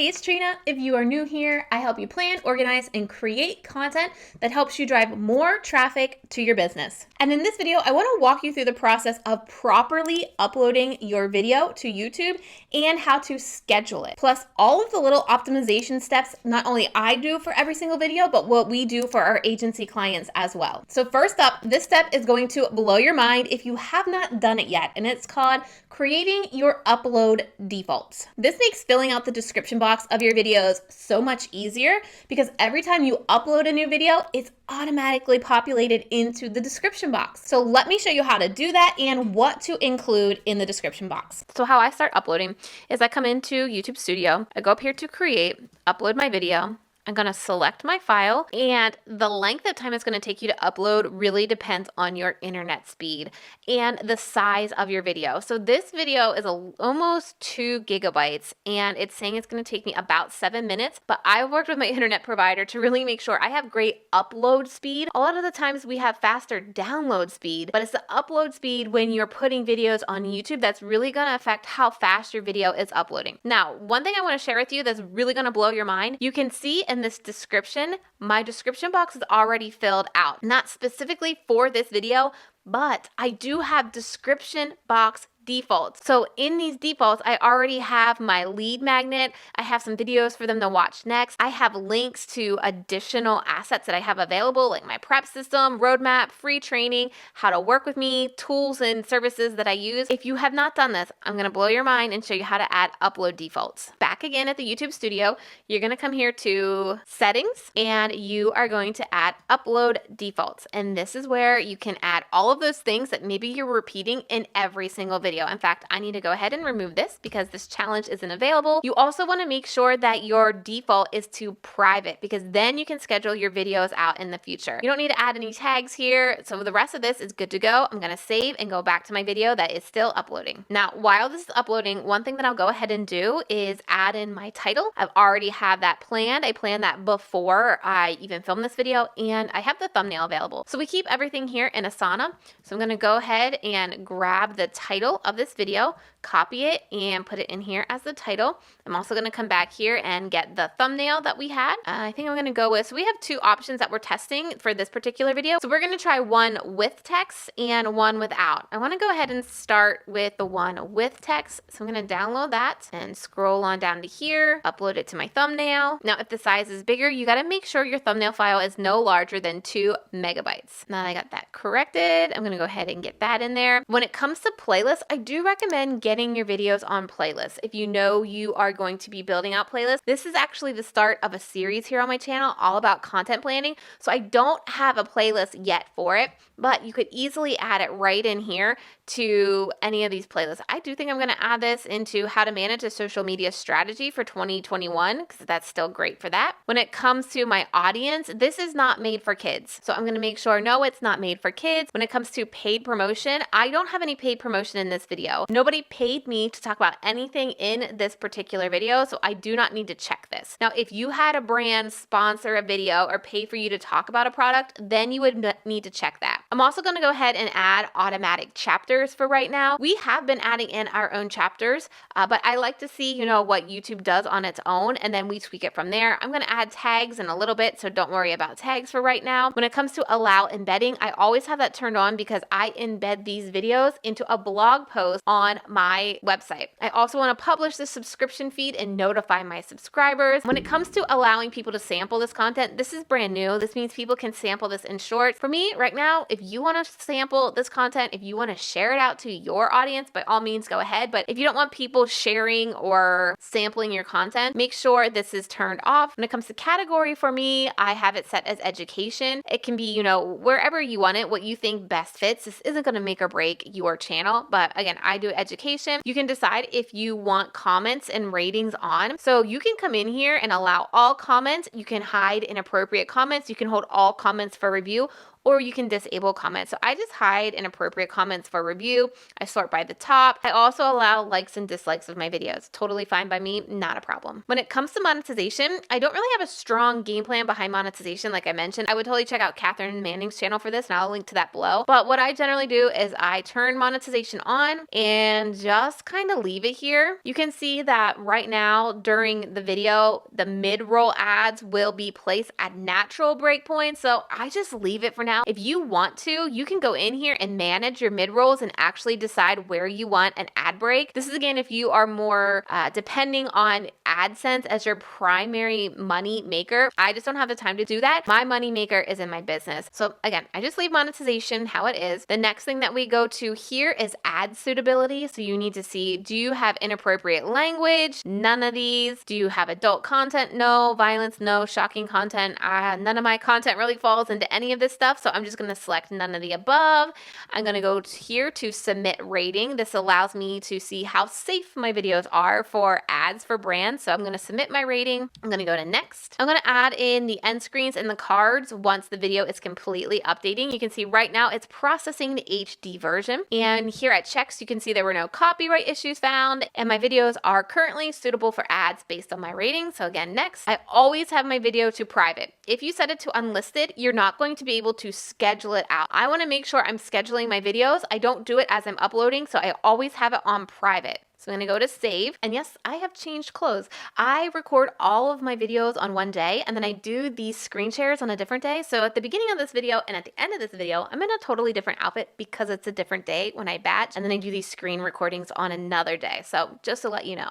Hey, it's Trina. If you are new here, I help you plan, organize, and create content that helps you drive more traffic to your business. And in this video, I want to walk you through the process of properly uploading your video to YouTube and how to schedule it. Plus all of the little optimization steps not only I do for every single video, but what we do for our agency clients as well. So first up, this step is going to blow your mind if you have not done it yet, and it's called creating your upload defaults. This makes filling out the description box of your videos so much easier because every time you upload a new video, it's automatically populated into the description box. So let me show you how to do that and what to include in the description box. So how I start uploading is I come into YouTube Studio, I go up here to create, upload my video. I'm going to select my file, and the length of time it's going to take you to upload really depends on your internet speed and the size of your video. So this video is almost 2 gigabytes, and it's saying it's going to take me about 7 minutes, but I worked with my internet provider to really make sure I have great upload speed. A lot of the times we have faster download speed, but it's the upload speed when you're putting videos on YouTube that's really going to affect how fast your video is uploading. Now, one thing I want to share with you that's really going to blow your mind, you can see in this description, my description box is already filled out. Not specifically for this video, but I do have description box defaults. So in these defaults, I already have my lead magnet. I have some videos for them to watch next. I have links to additional assets that I have available, like my prep system, roadmap, free training, how to work with me, tools and services that I use. If you have not done this, I'm going to blow your mind and show you how to add upload defaults. Back again at the YouTube Studio, you're going to come here to settings and you are going to add upload defaults. And this is where you can add all of those things that maybe you're repeating in every single video. In fact, I need to go ahead and remove this because this challenge isn't available. You also want to make sure that your default is to private because then you can schedule your videos out in the future. You don't need to add any tags here. So the rest of this is good to go. I'm going to save and go back to my video that is still uploading. Now, while this is uploading, one thing that I'll go ahead and do is add in my title. I've already have that planned. I planned that before I even filmed this video, and I have the thumbnail available. So we keep everything here in Asana. So I'm going to go ahead and grab the title of this video, copy it, and put it in here as the title. I'm also going to come back here and get the thumbnail that we had. I think I'm going to go with, so we have 2 options that we're testing for this particular video. So we're going to try one with text and one without. I want to go ahead and start with the one with text. So I'm going to download that and scroll on down to here, upload it to my thumbnail. Now, if the size is bigger, you got to make sure your thumbnail file is no larger than 2 megabytes. Now I got that corrected. I'm going to go ahead and get that in there. When it comes to playlists, I do recommend getting your videos on playlists. If you know you are going to be building out playlists, this is actually the start of a series here on my channel all about content planning. So I don't have a playlist yet for it, but you could easily add it right in here to any of these playlists. I do think I'm going to add this into how to manage a social media strategy for 2021 because that's still great for that. When it comes to my audience, this is not made for kids. So I'm going to make sure, no, it's not made for kids. When it comes to paid promotion, I don't have any paid promotion in this video. Nobody paid me to talk about anything in this particular video, so I do not need to check this. Now, if you had a brand sponsor a video or pay for you to talk about a product, then you would need to check that. I'm also going to go ahead and add automatic chapters for right now. We have been adding in our own chapters, but I like to see, what YouTube does on its own, and then we tweak it from there. I'm going to add tags in a little bit, so don't worry about tags for right now. When it comes to allow embedding, I always have that turned on because I embed these videos into a blog post on my website. I also want to publish the subscription feed and notify my subscribers. When it comes to allowing people to sample this content, this is brand new. This means people can sample this in shorts. For me right now, if you want to sample this content, if you want to share it out to your audience, by all means go ahead. But if you don't want people sharing or sampling your content, make sure this is turned off. When it comes to category for me, I have it set as education. It can be, wherever you want it, what you think best fits. This isn't going to make or break your channel, but again, I do education. You can decide if you want comments and ratings on. So you can come in here and allow all comments. You can hide inappropriate comments. You can hold all comments for review, or you can disable comments. So I just hide inappropriate comments for review. I sort by the top. I also allow likes and dislikes of my videos. Totally fine by me, not a problem. When it comes to monetization, I don't really have a strong game plan behind monetization. Like I mentioned, I would totally check out Cathrin Manning's channel for this, and I'll link to that below. But what I generally do is I turn monetization on and just kind of leave it here. You can see that right now during the video, the mid-roll ads will be placed at natural breakpoints. So I just leave it for now. If you want to, you can go in here and manage your mid-rolls and actually decide where you want an ad break. This is again, if you are more depending on AdSense as your primary money maker. I just don't have the time to do that. My money maker is in my business. So again, I just leave monetization how it is. The next thing that we go to here is ad suitability. So you need to see, do you have inappropriate language? None of these. Do you have adult content? No. Violence? No. Shocking content? None of my content really falls into any of this stuff. So I'm just going to select none of the above. I'm going to go here to submit rating. This allows me to see how safe my videos are for ads for brands. So I'm going to submit my rating. I'm going to go to next. I'm going to add in the end screens and the cards once the video is completely updating. You can see right now it's processing the HD version. And here at checks, you can see there were no copyright issues found, and my videos are currently suitable for ads based on my rating. So again, next. I always have my video to private. If you set it to unlisted, you're not going to be able to schedule it out. I want to make sure I'm scheduling my videos. I don't do it as I'm uploading, so I always have it on private. So I'm going to go to save. And yes, I have changed clothes. I record all of my videos on one day, and then I do these screen shares on a different day. So at the beginning of this video and at the end of this video, I'm in a totally different outfit because it's a different day when I batch, and then I do these screen recordings on another day. So just to let you know.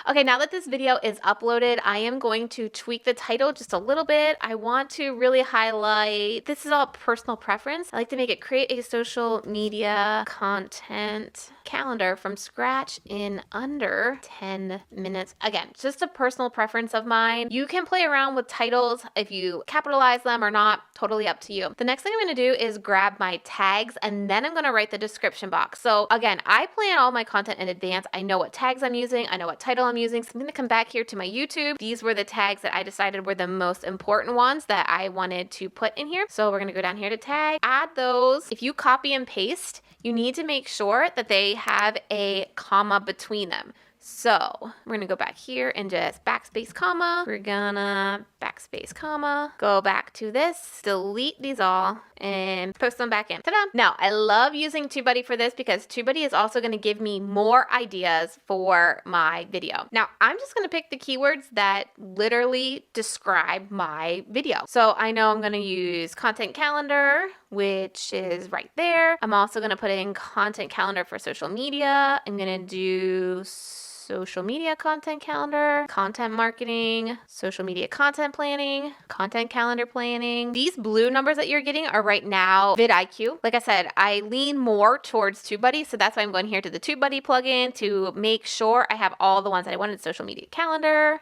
Okay, now that this video is uploaded, I am going to tweak the title just a little bit. I want to really highlight, this is all personal preference. I like to make it create a social media content calendar from scratch in under 10 minutes. Again, just a personal preference of mine. You can play around with titles if you capitalize them or not, totally up to you. The next thing I'm going to do is grab my tags, and then I'm going to write the description box. So again, I plan all my content in advance. I know what tags I'm using. I know what title I'm using. So I'm going to come back here to my YouTube. These were the tags that I decided were the most important ones that I wanted to put in here. So we're going to go down here to tag, add those. If you copy and paste, you need to make sure that they have a comma between them. So we're gonna go back here and just backspace comma. We're gonna backspace comma, go back to this, delete these all, and post them back in. Ta-da! Now, I love using TubeBuddy for this because TubeBuddy is also gonna give me more ideas for my video. Now, I'm just gonna pick the keywords that literally describe my video. So I know I'm gonna use content calendar, which is right there. I'm also gonna put in content calendar for social media. I'm gonna do social media content calendar, content marketing, social media content planning, content calendar planning. These blue numbers that you're getting are right now vidIQ. Like I said, I lean more towards TubeBuddy, so that's why I'm going here to the TubeBuddy plugin to make sure I have all the ones that I wanted. Social media calendar.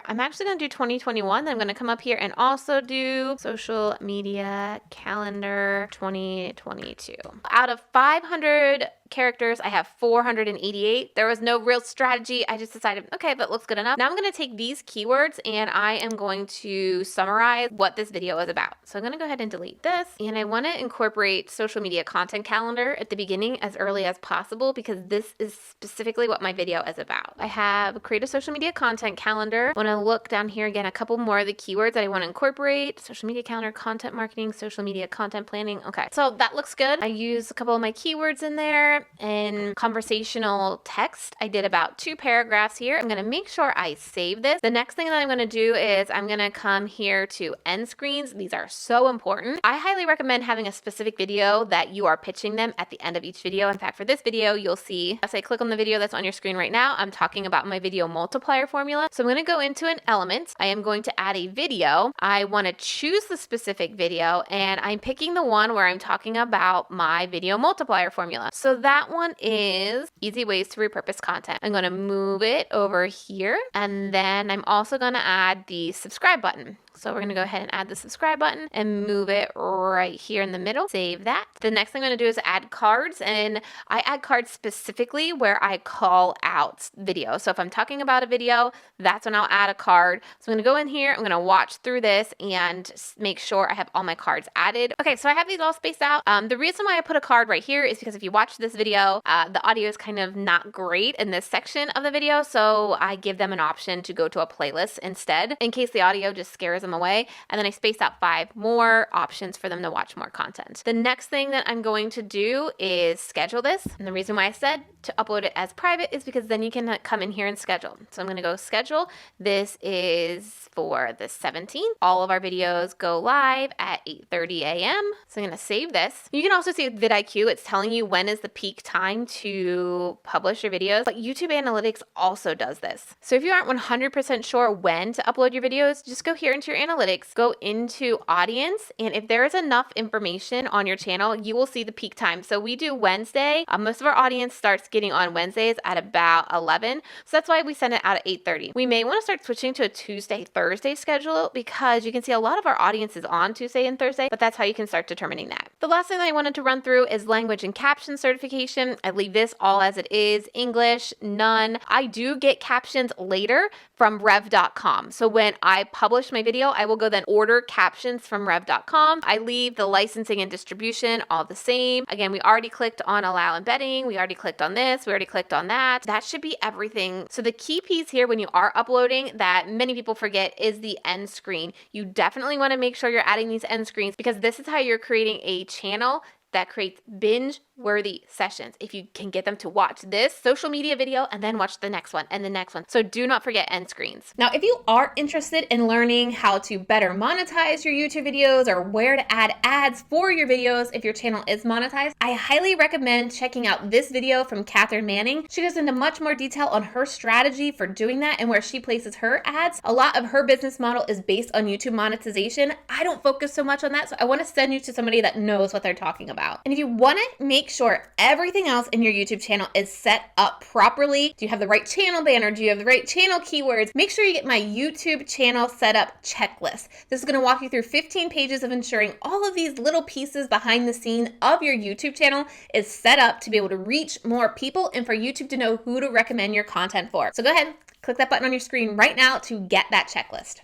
I'm actually going to do 2021. Then I'm going to come up here and also do social media calendar 2022. Out of 500 characters, I have 488. There was no real strategy. I just decided, okay, that looks good enough. Now I'm going to take these keywords and I am going to summarize what this video is about. So I'm going to go ahead and delete this, and I want to incorporate social media content calendar at the beginning as early as possible because this is specifically what my video is about. I have create a social media content calendar. I want to look down here again, a couple more of the keywords that I want to incorporate. Social media calendar, content marketing, social media content planning. Okay, so that looks good. I use a couple of my keywords in there. In conversational text, I did about 2 paragraphs here. I'm going to make sure I save this. The next thing that I'm going to do is I'm going to come here to end screens. These are so important. I highly recommend having a specific video that you are pitching them at the end of each video. In fact, for this video, you'll see, as I click on the video that's on your screen right now, I'm talking about my video multiplier formula. So I'm going to go into an element. I am going to add a video. I want to choose the specific video, and I'm picking the one where I'm talking about my video multiplier formula. So that one is easy ways to repurpose content. I'm going to move it over here, and then I'm also going to add the subscribe button. So we're gonna go ahead and add the subscribe button and move it right here in the middle. Save that. The next thing I'm gonna do is add cards, and I add cards specifically where I call out video. So if I'm talking about a video, that's when I'll add a card. So I'm gonna go in here, I'm gonna watch through this and make sure I have all my cards added. Okay, so I have these all spaced out. The reason why I put a card right here is because if you watch this video, the audio is kind of not great in this section of the video, so I give them an option to go to a playlist instead in case the audio just scares them away. And then I space out 5 more options for them to watch more content. The next thing that I'm going to do is schedule this. And the reason why I said to upload it as private is because then you can come in here and schedule. So I'm going to go schedule. This is for the 17th. All of our videos go live at 8:30 a.m. So I'm going to save this. You can also see with vidIQ, it's telling you when is the peak time to publish your videos, but YouTube Analytics also does this. So if you aren't 100% sure when to upload your videos, just go here into your analytics, go into audience, and if there is enough information on your channel, you will see the peak time. So we do Wednesday. Most of our audience starts getting on Wednesdays at about 11. So that's why we send it out at 8:30. We may want to start switching to a Tuesday, Thursday schedule because you can see a lot of our audience is on Tuesday and Thursday, but that's how you can start determining that. The last thing that I wanted to run through is language and caption certification. I leave this all as it is. English, none. I do get captions later from rev.com. So when I publish my video, I will go then order captions from rev.com. I leave the licensing and distribution all the same. Again, we already clicked on allow embedding. We already clicked on this. We already clicked on that. That should be everything. So the key piece here when you are uploading that many people forget is the end screen. You definitely want to make sure you're adding these end screens because this is how you're creating a channel that creates binge-worthy sessions. If you can get them to watch this social media video and then watch the next one and the next one. So do not forget end screens. Now, if you are interested in learning how to better monetize your YouTube videos or where to add ads for your videos if your channel is monetized, I highly recommend checking out this video from Cathrin Manning. She goes into much more detail on her strategy for doing that and where she places her ads. A lot of her business model is based on YouTube monetization. I don't focus so much on that, so I want to send you to somebody that knows what they're talking about. And if you want to make sure everything else in your YouTube channel is set up properly, do you have the right channel banner? Do you have the right channel keywords? Make sure you get my YouTube channel setup checklist. This is going to walk you through 15 pages of ensuring all of these little pieces behind the scene of your YouTube channel is set up to be able to reach more people and for YouTube to know who to recommend your content for. So go ahead, click that button on your screen right now to get that checklist.